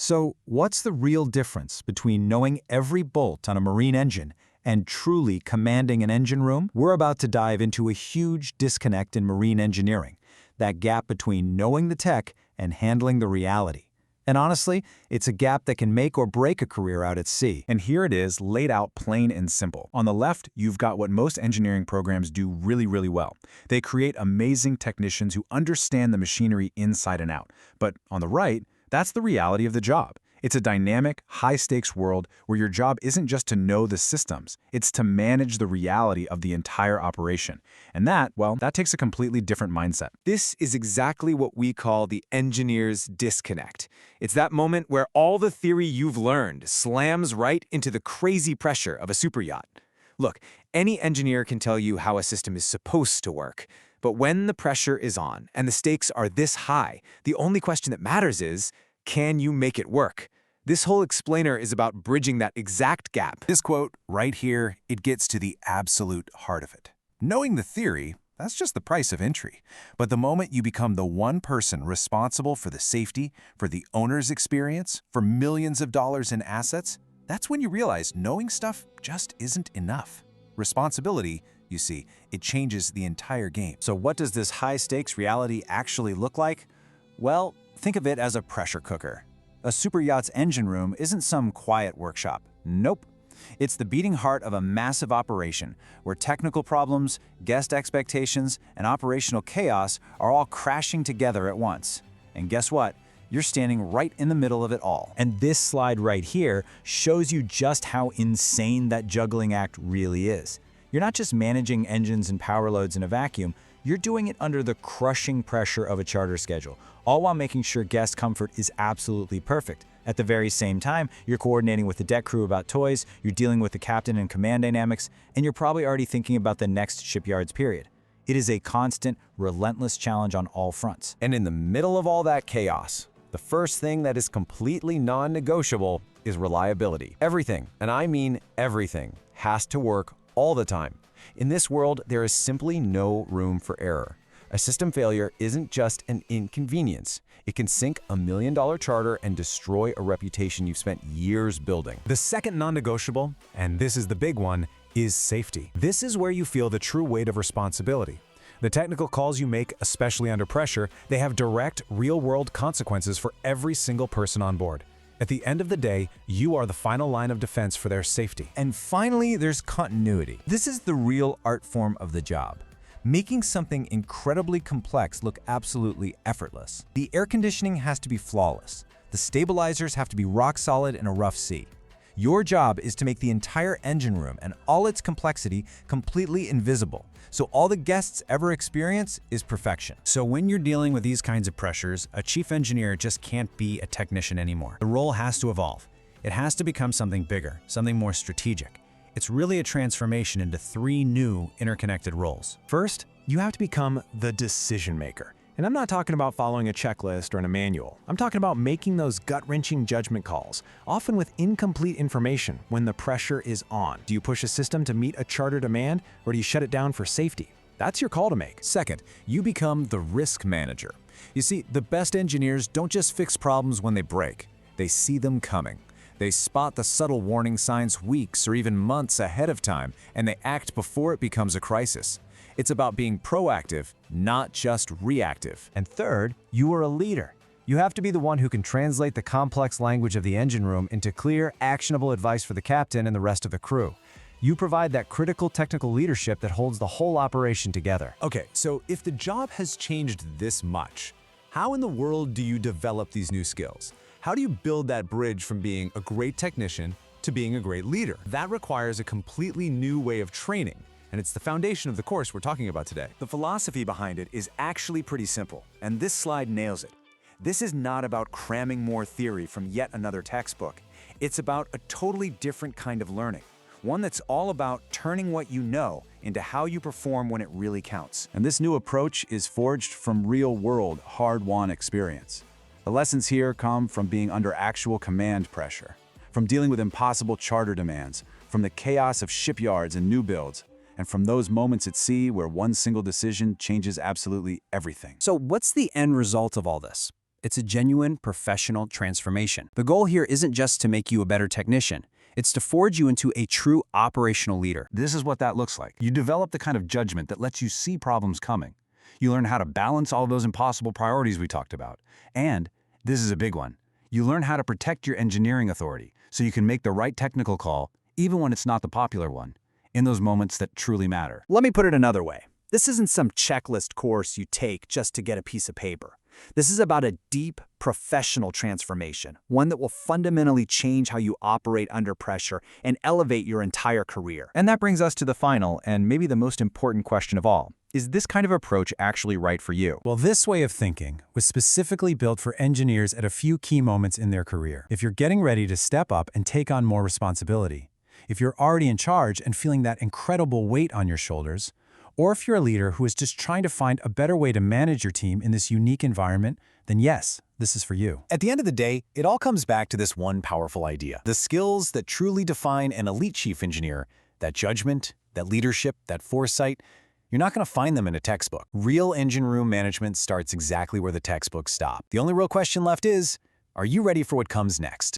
So, what's the real difference between knowing every bolt on a marine engine and truly commanding an engine room? We're about to dive into a huge disconnect in marine engineering, that gap between knowing the tech and handling the reality. And honestly, it's a gap that can make or break a career out at sea. And here it is, laid out plain and simple. On the left, you've got what most engineering programs do really well. They create amazing technicians who understand the machinery inside and out. But on the right, that's the reality of the job. It's a dynamic, high-stakes world where your job isn't just to know the systems, it's to manage the reality of the entire operation. And that, well, that takes a completely different mindset. This is exactly what we call the engineer's disconnect. It's that moment where all the theory you've learned slams right into the crazy pressure of a superyacht. Look, any engineer can tell you how a system is supposed to work. But when the pressure is on and the stakes are this high, the only question that matters is, can you make it work? This whole explainer is about bridging that exact gap. This quote right here, it gets to the absolute heart of it. Knowing the theory, that's just the price of entry. But the moment you become the one person responsible for the safety, for the owner's experience, for millions of dollars in assets, that's when you realize knowing stuff just isn't enough. Responsibility, you see, it changes the entire game. So what does this high-stakes reality actually look like? Well, think of it as a pressure cooker. A superyacht's engine room isn't some quiet workshop. Nope. It's the beating heart of a massive operation where technical problems, guest expectations, and operational chaos are all crashing together at once. And guess what? You're standing right in the middle of it all. And this slide right here shows you just how insane that juggling act really is. You're not just managing engines and power loads in a vacuum, you're doing it under the crushing pressure of a charter schedule, all while making sure guest comfort is absolutely perfect. At the very same time, you're coordinating with the deck crew about toys, you're dealing with the captain and command dynamics, and you're probably already thinking about the next shipyard's period. It is a constant, relentless challenge on all fronts. And in the middle of all that chaos, the first thing that is completely non-negotiable is reliability. Everything, and I mean everything, has to work all the time. In this world, there is simply no room for error. A system failure isn't just an inconvenience. It can sink $1 million charter and destroy a reputation you've spent years building. The second non-negotiable, and this is the big one, is safety. This is where you feel the true weight of responsibility. The technical calls you make, especially under pressure, they have direct, real-world consequences for every single person on board. At the end of the day, you are the final line of defense for their safety. And finally, there's continuity. This is the real art form of the job. Making something incredibly complex look absolutely effortless. The air conditioning has to be flawless. The stabilizers have to be rock solid in a rough sea. Your job is to make the entire engine room and all its complexity completely invisible, so all the guests ever experience is perfection. So when you're dealing with these kinds of pressures, a chief engineer just can't be a technician anymore. The role has to evolve. It has to become something bigger, something more strategic. It's really a transformation into 3 new interconnected roles. First, you have to become the decision maker. And I'm not talking about following a checklist or a manual. I'm talking about making those gut-wrenching judgment calls, often with incomplete information when the pressure is on. Do you push a system to meet a charter demand, or do you shut it down for safety? That's your call to make. Second, you become the risk manager. You see, the best engineers don't just fix problems when they break. They see them coming. They spot the subtle warning signs weeks or even months ahead of time, and they act before it becomes a crisis. It's about being proactive, not just reactive. And third, you are a leader. You have to be the one who can translate the complex language of the engine room into clear, actionable advice for the captain and the rest of the crew. You provide that critical technical leadership that holds the whole operation together. Okay, so if the job has changed this much, how in the world do you develop these new skills? How do you build that bridge from being a great technician to being a great leader? That requires a completely new way of training. And it's the foundation of the course we're talking about today. The philosophy behind it is actually pretty simple, and this slide nails it. This is not about cramming more theory from yet another textbook. It's about a totally different kind of learning, one that's all about turning what you know into how you perform when it really counts. And this new approach is forged from real-world, hard-won experience. The lessons here come from being under actual command pressure, from dealing with impossible charter demands, from the chaos of shipyards and new builds, and from those moments at sea where one single decision changes absolutely everything. So what's the end result of all this? It's a genuine professional transformation. The goal here isn't just to make you a better technician. It's to forge you into a true operational leader. This is what that looks like. You develop the kind of judgment that lets you see problems coming. You learn how to balance all those impossible priorities we talked about. And, this is a big one, you learn how to protect your engineering authority so you can make the right technical call, even when it's not the popular one, in those moments that truly matter. Let me put it another way. This isn't some checklist course you take just to get a piece of paper. This is about a deep, professional transformation, one that will fundamentally change how you operate under pressure and elevate your entire career. And that brings us to the final and maybe the most important question of all. Is this kind of approach actually right for you? Well, this way of thinking was specifically built for engineers at a few key moments in their career. If you're getting ready to step up and take on more responsibility, if you're already in charge and feeling that incredible weight on your shoulders, or if you're a leader who is just trying to find a better way to manage your team in this unique environment, then yes, this is for you. At the end of the day, it all comes back to this one powerful idea. The skills that truly define an elite chief engineer, that judgment, that leadership, that foresight, you're not going to find them in a textbook. Real engine room management starts exactly where the textbooks stop. The only real question left is, are you ready for what comes next?